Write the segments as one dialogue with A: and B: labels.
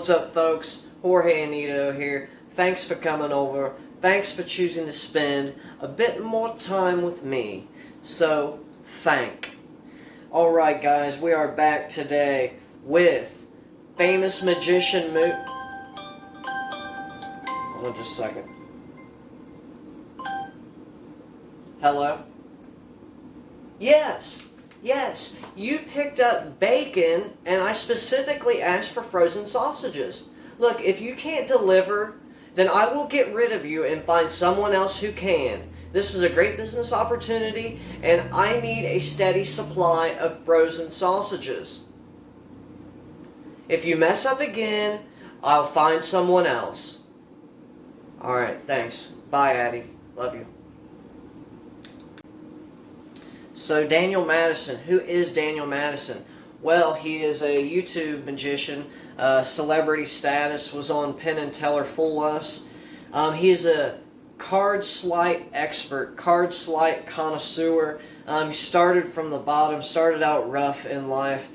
A: What's up, folks? Jorge Anito here. Thanks for coming over. Thanks for choosing to spend a bit more time with me. So, thank. Alright, guys, we are back today with famous magician Hold on just a second. Hello? Yes, you picked up bacon, and I specifically asked for frozen sausages. Look, if you can't deliver, then I will get rid of you and find someone else who can. This is a great business opportunity, and I need a steady supply of frozen sausages. If you mess up again, I'll find someone else. Alright, thanks. Bye, Addie. Love you. So Daniel Madison, who is Daniel Madison? Well, he is a YouTube magician. Celebrity status, was on Penn and Teller Fool Us. He is a card sleight expert, card sleight connoisseur. He started from the bottom, started out rough in life,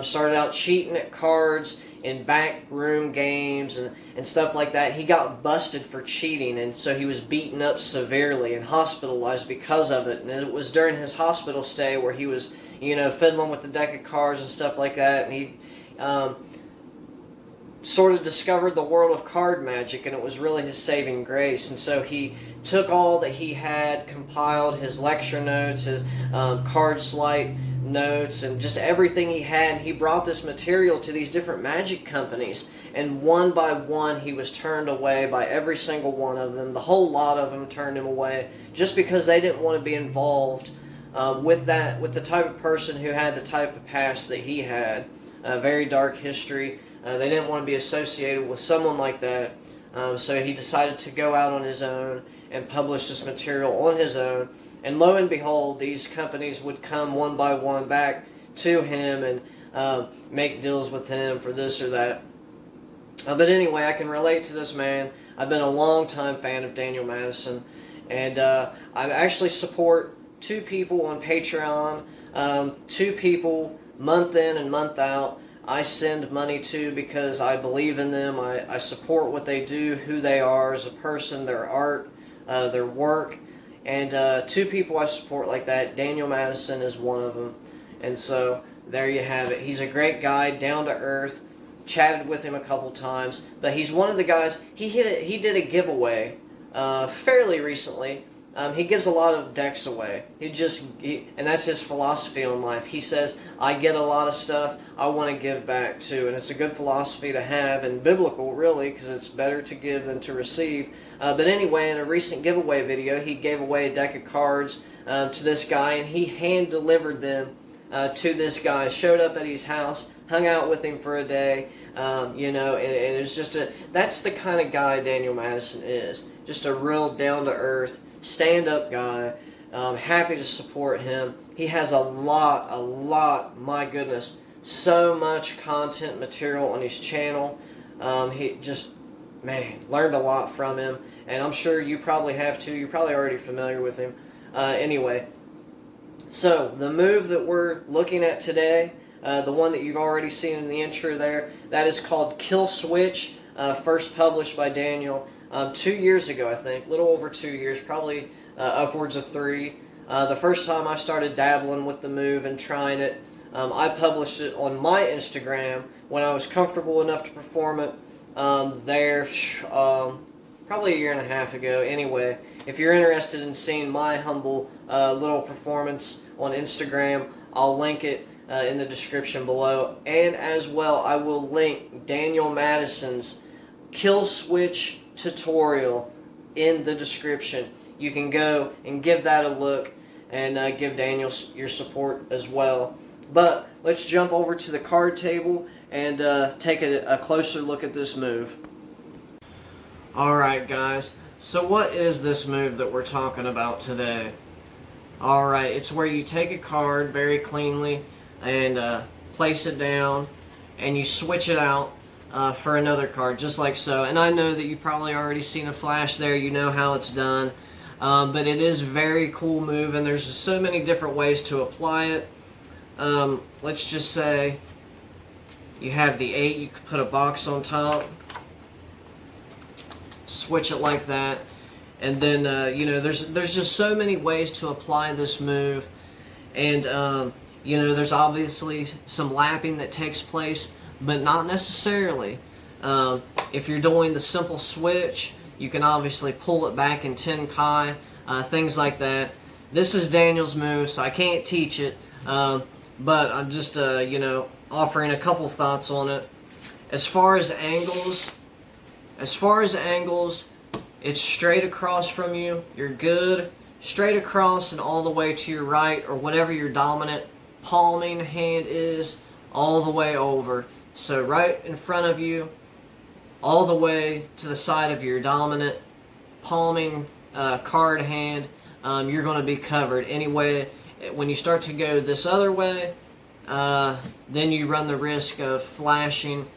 A: started out cheating at cards in backroom games and stuff like that. He got busted for cheating, and so he was beaten up severely and hospitalized because of it. And it was during his hospital stay where he was, fiddling with the deck of cards and stuff like that, and he sort of discovered the world of card magic, and it was really his saving grace. And so he took all that he had, compiled his lecture notes, his card sleight notes, and just everything he had. He brought this material to these different magic companies, and one by one he was turned away by every single one of them. The whole lot of them turned him away just because they didn't want to be involved with the type of person who had the type of past that he had, a very dark history. They didn't want to be associated with someone like that, so he decided to go out on his own and publish this material on his own. And lo and behold, these companies would come one by one back to him and make deals with him for this or that. But anyway, I can relate to this man. I've been a long-time fan of Daniel Madison, and I actually support two people on Patreon, two people month in and month out. I send money to because I believe in them. I support what they do, who they are as a person, their art, their work. And two people I support like that. Daniel Madison is one of them. And so there you have it. He's a great guy, down to earth. Chatted with him a couple times. But he's one of the guys, he did a giveaway fairly recently. He gives a lot of decks away. And that's his philosophy on life. He says, I get a lot of stuff I want to give back to. And it's a good philosophy to have, and biblical, really, because it's better to give than to receive. But anyway, in a recent giveaway video, he gave away a deck of cards to this guy, and he hand-delivered them to this guy. Showed up at his house, hung out with him for a day, and it's just that's the kind of guy Daniel Madison is. Just a real down-to-earth, stand-up guy. Happy to support him. He has a lot, my goodness, so much content material on his channel. He just, learned a lot from him, and I'm sure you probably have too. You're probably already familiar with him. Anyway, so the move that we're looking at today, the one that you've already seen in the intro there, that is called Kill Switch, first published by Daniel 2 years ago, I think, a little over 2 years, probably upwards of 3. The first time I started dabbling with the move and trying it, I published it on my Instagram when I was comfortable enough to perform it there probably a year and a half ago. Anyway, if you're interested in seeing my humble little performance on Instagram, I'll link it in the description below. And as well, I will link Daniel Madison's Kill Switch tutorial in the description. You can go and give that a look and give Daniel your support as well. But let's jump over to the card table and take a closer look at this move. Alright, guys, so what is this move that we're talking about today? Alright, it's where you take a card very cleanly and place it down, and you switch it out for another card, just like so. And I know that you've probably already seen a flash there, you know how it's done. But it is a very cool move, and there's so many different ways to apply it. Let's just say You have the 8, you could put a box on top, switch it like that, and then you know, there's just so many ways to apply this move, and you know, there's obviously some lapping that takes place, but not necessarily. If you're doing the simple switch, you can obviously pull it back in 10 kai, things like that. This is Daniel's move, so I can't teach it, but I'm just you know, offering a couple thoughts on it. As far as angles, it's straight across from you. You're good. Straight across and all the way to your right, or whatever your dominant palming hand is, all the way over. So right in front of you, all the way to the side of your dominant palming card hand, you're going to be covered. Anyway, when you start to go this other way, then you run the risk of flashing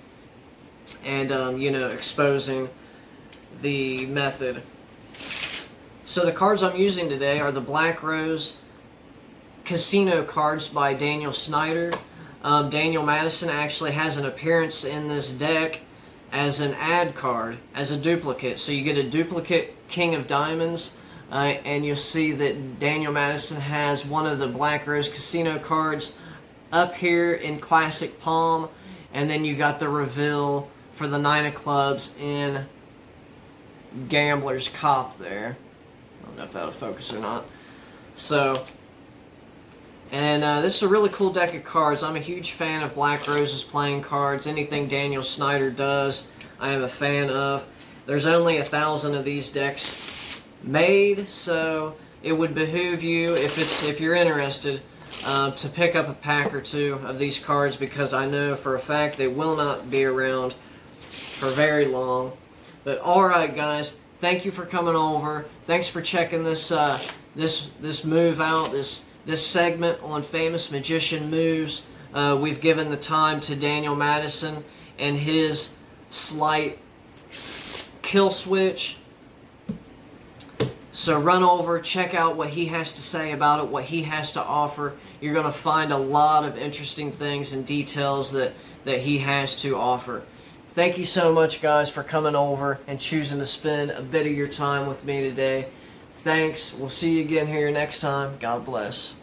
A: and you know, exposing the method. So the cards I'm using today are the Black Rose Casino cards by Daniel Snyder. Daniel Madison actually has an appearance in this deck as an ad card, as a duplicate. So you get a duplicate King of Diamonds, and you'll see that Daniel Madison has one of the Black Rose Casino cards up here in Classic Palm, and then you got the reveal for the 9 of Clubs in Gambler's Cop there. I don't know if that'll focus or not. So, and this is a really cool deck of cards. I'm a huge fan of Black Rose's playing cards. Anything Daniel Snyder does, I am a fan of. There's only 1,000 of these decks made, so it would behoove you, if you're interested, to pick up a pack or two of these cards, because I know for a fact they will not be around for very long. But alright guys, thank you for coming over. Thanks for checking this this move out, this segment on famous magician moves. We've given the time to Daniel Madison and his Sleight kill switch. So run over, check out what he has to say about it, what he has to offer. You're going to find a lot of interesting things and details that he has to offer. Thank you so much, guys, for coming over and choosing to spend a bit of your time with me today. Thanks. We'll see you again here next time. God bless.